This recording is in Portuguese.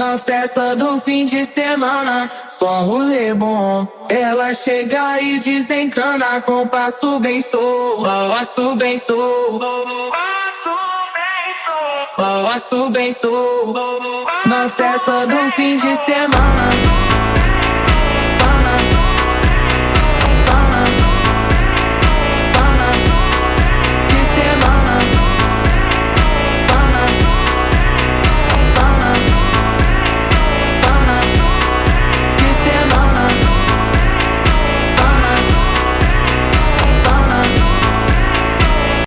Na festa do fim de semana, só rolê bom. Ela chega e desencana com passo bem solto, passo bem solto, passo bem solto. Na festa do fim de semana.